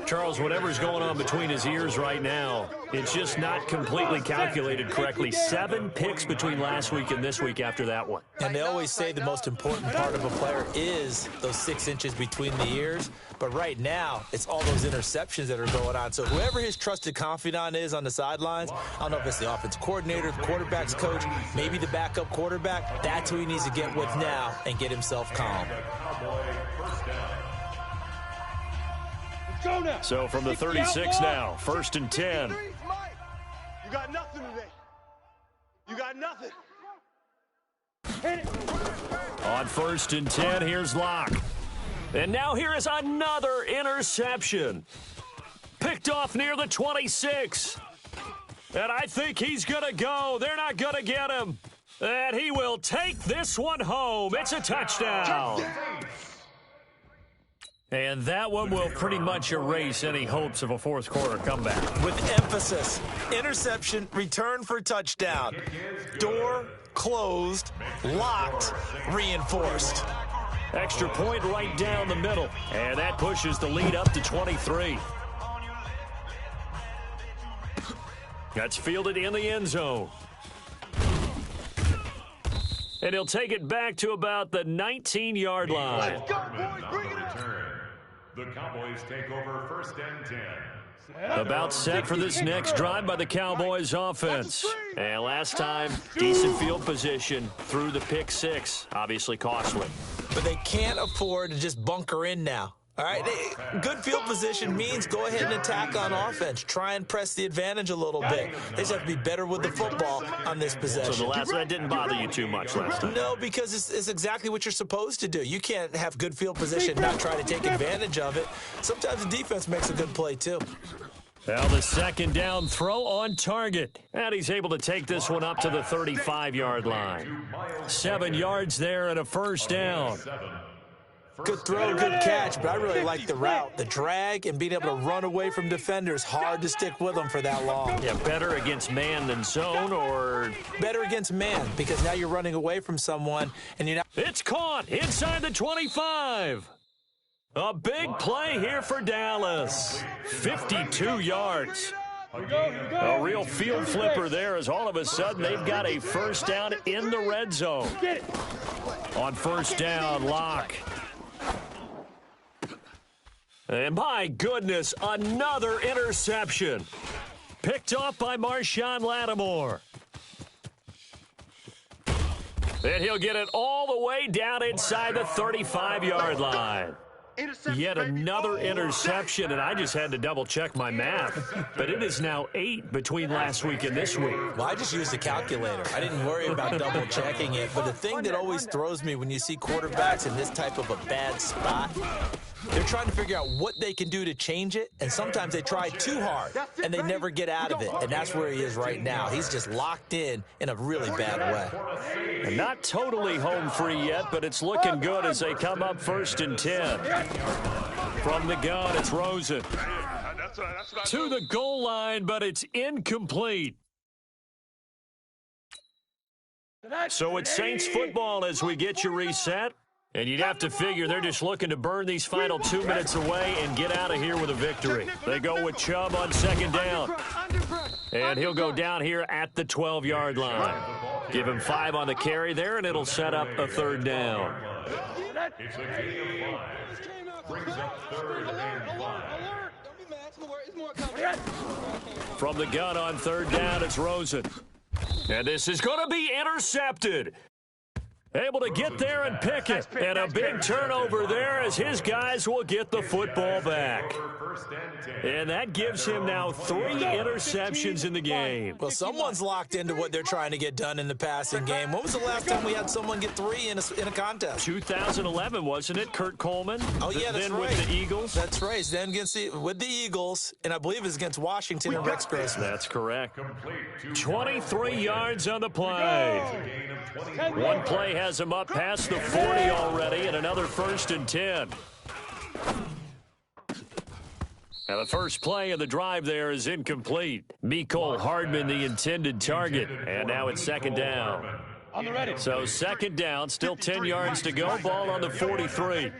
Charles, whatever's going on between his ears right now, it's just not completely calculated correctly. 7 picks between last week and this week after that one. And they always say the most important part of a player is those 6 inches between the ears. But right now, it's all those interceptions that are going on. So whoever his trusted confidant is on the sidelines, I don't know if it's the offensive coordinator, the quarterback's coach, maybe the backup quarterback, that's who he needs to get with now and get himself calm. Let's go now. So from the 36 now, 1st and 10. You got nothing today. You got nothing. Hit it. On 1st and 10, here's Locke. And now here is another interception. picked off near the 26. And I think he's going to go. They're not going to get him. And he will take this one home. It's a touchdown. And that one will pretty much erase any hopes of a fourth quarter comeback. With emphasis, interception, return for touchdown. Door closed, locked, reinforced. Extra point right down the middle. And that pushes the lead up to 23. That's fielded in the end zone. And he'll take it back to about the 19-yard line. Let's go, boys. Bring it up. The Cowboys take over 1st and 10. About set for this next drive by the Cowboys offense. And last time, decent field position through the pick six. Obviously costly. But they can't afford to just bunker in now. All right, good field position means go ahead and attack on offense. Try and press the advantage a little bit. They just have to be better with the football on this possession. So the last one didn't bother you too much last time? No, because it's exactly what you're supposed to do. You can't have good field position and not try to take advantage of it. Sometimes the defense makes a good play, too. Well, the second down throw on target. And he's able to take this one up to the 35-yard line. 7 yards there and a first down. Good throw, good catch, but I really like the route. The drag and being able to run away from defenders, hard to stick with them for that long. Yeah, better against man than zone, or? Better against man, because now you're running away from someone, and you're not. It's caught inside the 25. A big play here for Dallas. 52 yards. A real field flipper there as all of a sudden they've got a first down in the red zone. On first down, Locke. And my goodness, another interception. Picked off by Marshawn Lattimore. And he'll get it all the way down inside the 35-yard line. Yet another interception, and I just had to double-check my math. But it is now 8 between last week and this week. Well, I just used the calculator. I didn't worry about double-checking it. But the thing that always throws me when you see quarterbacks in this type of a bad spot, they're trying to figure out what they can do to change it, and sometimes they try too hard, and they never get out of it. And that's where he is right now. He's just locked in a really bad way. And not totally home free yet, but it's looking good as they come up 1st and 10. From the gun, it's Rosen. To the goal line, but it's incomplete. So it's Saints football as we get you reset. And you'd have to figure they're just looking to burn these final 2 minutes away and get out of here with a victory. They go with Chubb on second down. And he'll go down here at the 12-yard line. Give him 5 on the carry there, and it'll set up a third down. It's a gain of 5. Brings up 3rd and 5. From the gun on third down, it's Rosen. And this is going to be intercepted. Able to get there and pick it. And a big turnover there as his guys will get the football back. And that gives him now 3 interceptions in the game. Well, someone's locked into what they're trying to get done in the passing game. When was the last time we had someone get 3 in a contest? 2011, wasn't it? Kurt Coleman? Oh, yeah, that's then right. with the Eagles? That's right. Then with the Eagles, and I believe it's against Washington and Rex Grossman. That's correct. 23 yards on the play. One play has him up past the 40 already, and another 1st and 10. And the first play of the drive there is incomplete. Mecole Hardman, the intended target, and now it's second down. So second down, still 10 yards to go, ball on the 43.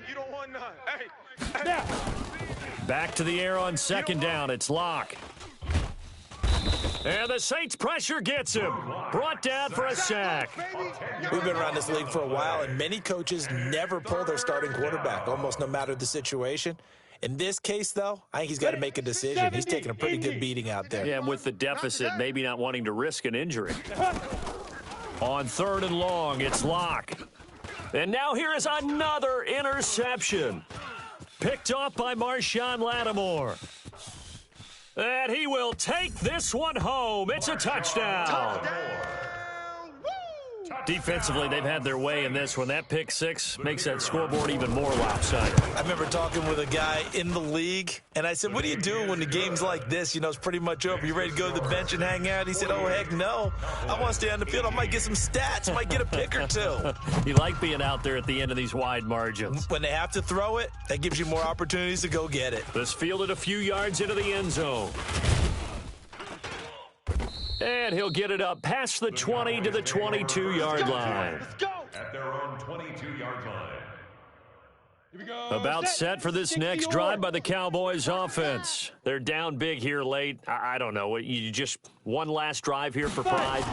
Back to the air on second down, it's Locke. And the Saints pressure gets him. Brought down for a sack. We've been around this league for a while, and many coaches never pull their starting quarterback, almost no matter the situation. In this case, though, I think he's got to make a decision. He's taking a pretty good beating out there. Yeah, with the deficit, maybe not wanting to risk an injury. On third and long, it's Locke. And now here is another interception. Picked off by Marshawn Lattimore. And he will take this one home. It's a touchdown. Defensively, they've had their way in this one. That pick six makes that scoreboard even more lopsided. I remember talking with a guy in the league, and I said, what do you do when the game's like this? You know, it's pretty much over. You ready to go to the bench and hang out? He said, oh, heck no. I want to stay on the field. I might get some stats. I might get a pick or two. You like being out there at the end of these wide margins. When they have to throw it, that gives you more opportunities to go get it. This fielded a few yards into the end zone. And he'll get it up past the 20 to the 22-yard line. Let's go. At their own 22-yard line. Here we go. About set for this next drive by the Cowboys offense. They're down big here late. I don't know. You just one last drive here for pride?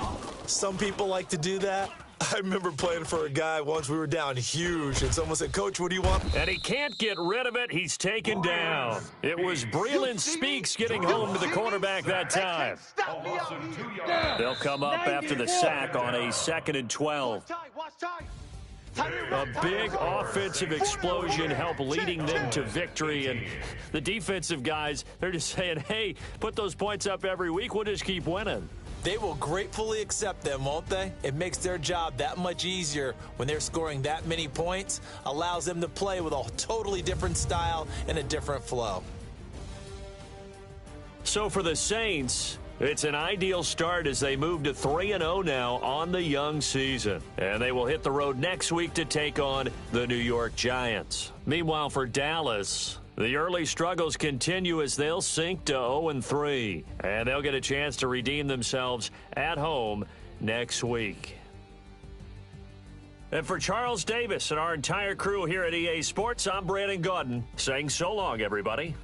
Some people like to do that. I remember playing for a guy once. We were down huge, and someone said, Coach, what do you want? And he can't get rid of it. He's taken down. It was Breland Speaks getting home to the quarterback that time. Stop me out here. They'll come up after the sack on a 2nd and 12. Watch time. A big offensive explosion helped leading them to victory. And the defensive guys, they're just saying, hey, put those points up every week. We'll just keep winning. They will gratefully accept them, won't they? It makes their job that much easier when they're scoring that many points, allows them to play with a totally different style and a different flow. So for the Saints, it's an ideal start as they move to 3-0 now on the young season. And they will hit the road next week to take on the New York Giants. Meanwhile, for Dallas, the early struggles continue as they'll sink to 0-3. And they'll get a chance to redeem themselves at home next week. And for Charles Davis and our entire crew here at EA Sports, I'm Brandon Gaudin saying so long, everybody.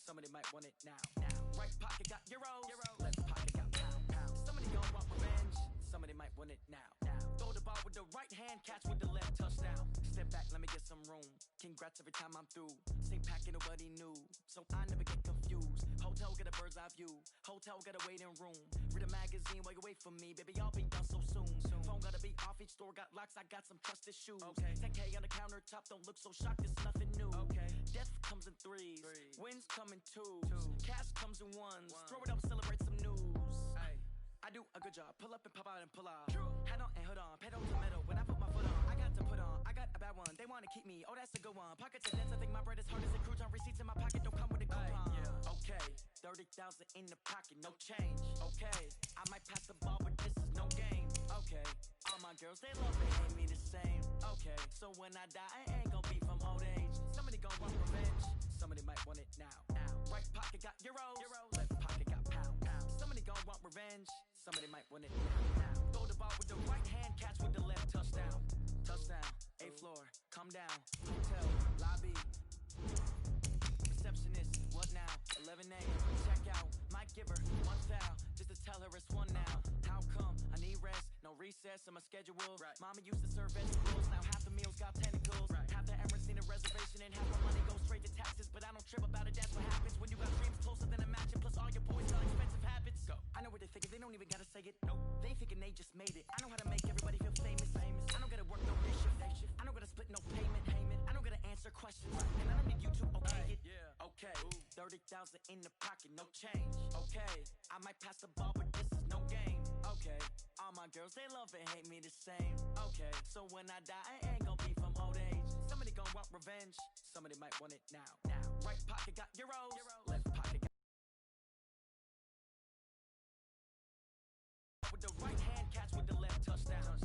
Somebody might want it now. Right pocket got euros. Left pocket got pound. Somebody gon' want revenge. Somebody might want it now. Throw the ball with the right hand, catch with the left, touchdown. Step back, let me get some room. Congrats every time I'm through. Same packing, nobody new, so I never get confused. Hotel get a bird's eye view. Hotel got a waiting room. Read a magazine while you wait for me, baby. I'll be done so soon. Phone gotta be off, each store got locks. I got some trusted shoes. 10K on the countertop, don't look so shocked. It's nothing new. Death comes in threes. Wins come in twos. Cash comes in ones. Throw it up, celebrate some news. I do a good job. Pull up and pop out and pull out. Head on and hood on. Pedal to metal. When I put my foot on, I got to put on. I got a bad one. They want to keep me. Oh, that's a good one. Pockets are dense. I think my bread is hard as a crouton. Receipts in my pocket don't come with a coupon. Okay. 30,000 in the pocket. No change. Okay. I might pass the ball, but this is no game. Okay. All my girls, they love and hate me the same. Okay. So when I die, I ain't gonna be from old age. Somebody gonna want revenge. Somebody might want it now. Right pocket got euros. Left pocket got pound. Somebody gon' want revenge. Somebody might want it now. Throw the ball with the right hand, catch with the left, touchdown. Touchdown, 8th floor, come down. Hotel, lobby. Receptionist, what now? 11 a.m., check out. Might give her one foul, just to tell her it's one now. How come? I need rest, no recess in my schedule. Mama used to serve vegetables, now half the meals got tentacles. Half the errands need a reservation and half my money goes straight to taxes. But I don't trip about it, that's what happens when you got dreams closer than a match. Plus all your boys got expensive habits. Go. I know what they're thinking, they don't even gotta say it. Nope. They thinking they just made it. I know how to make everybody feel famous. I don't gotta work no day shift. I don't gotta split no payment. I don't gotta answer questions. And I don't need you to okay it. Okay. 30,000 in the pocket, no change. Okay. I might pass the ball, but this is no game. Okay. All my girls, they love and hate me the same. Okay. So when I die, I ain't gonna be from old age. Somebody gon' want revenge. Somebody might want it now. Right pocket got euros. Left pocket got with the right hand, catch with the left, touchdown.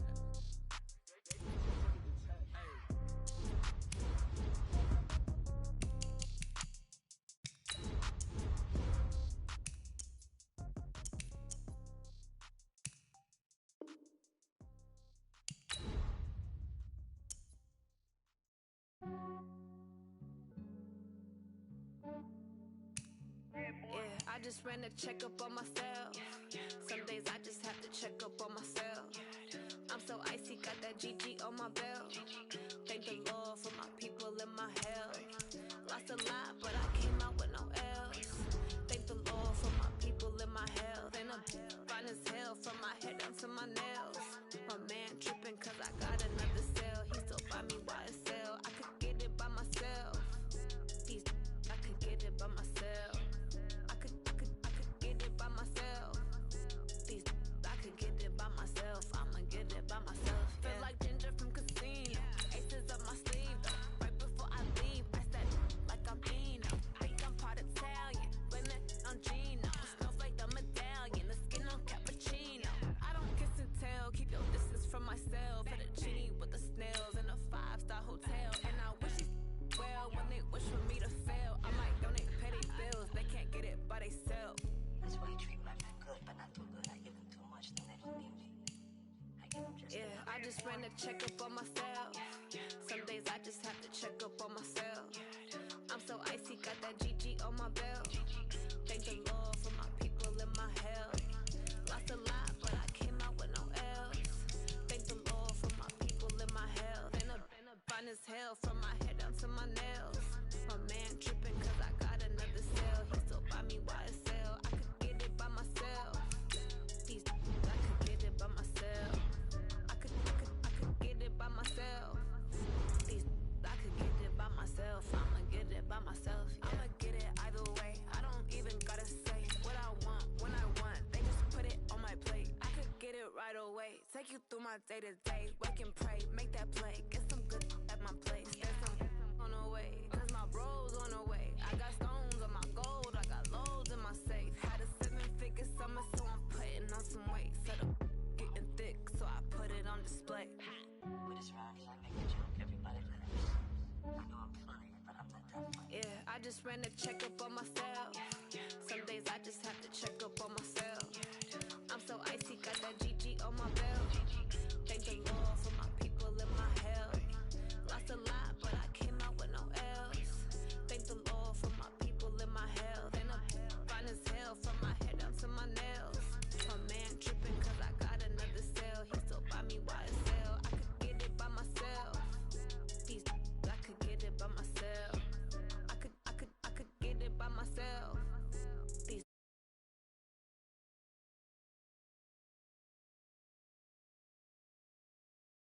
just ran a checkup on myself. Some days I just have to check up on myself. I'm so icy, got that GG on my belt. Thank the Lord for my people in my health. Lost a lot, but I came out with no L's. Thank the Lord for my people in my health. And I'm fine as hell from my head down to my nails. My man tripping cause I got another cell. He still buy me YSL. I could get it by myself. I could get it by myself. I could get it by myself. I could get it by myself. I'ma get it by myself. Feel like Ginger from Casino. Aces up my sleeve though. Right before I leave, I said like I'm Eno. Think I'm part Italian. Blame it on Gino. Snowflake the medallion. The skin on cappuccino. I don't kiss and tell. Keep your distance from myself. Fettuccine with the snails in a 5-star hotel. And I wish he well when they wish for me to fail. I might donate petty bills. They can't get it by themselves. That's why you treat my friend good, but not too good. I give him too much, then they don't need me. I give him just enough. I just ran a checkup on myself. Some days I just have to check up on myself. I'm so icy, got that GG on my belt. Thank the Lord for my people in my health. Lost a lot, but I came out with no L's. Thank the Lord for my people in my health. And I'm fine as hell from my head down to my nails. My man tripping cause I got another cell. He still buy me YSL. I could get it by myself. I could get it by myself. I could get it by myself. I could get it by myself. I'ma get it by myself. I'ma get it either way. I don't even gotta say what I want when I want. They just put it on my plate. I could get it right away. Take you through my day to day. Wake and pray, make that play. Get some good at my place. There's some on the way, cause my bro's on the way. I got stones on my gold. I got loads in my safe. Had a 7-figure summer, so I'm putting on some weight. Set up getting thick, so I put it on display. With his rounds, I make a joke, everybody laughs. I know I'm funny, but I'm not that funny. Yeah, I just ran a checkup on myself. Some days I just have to check up on myself. I'm so icy, got that GG on my belt.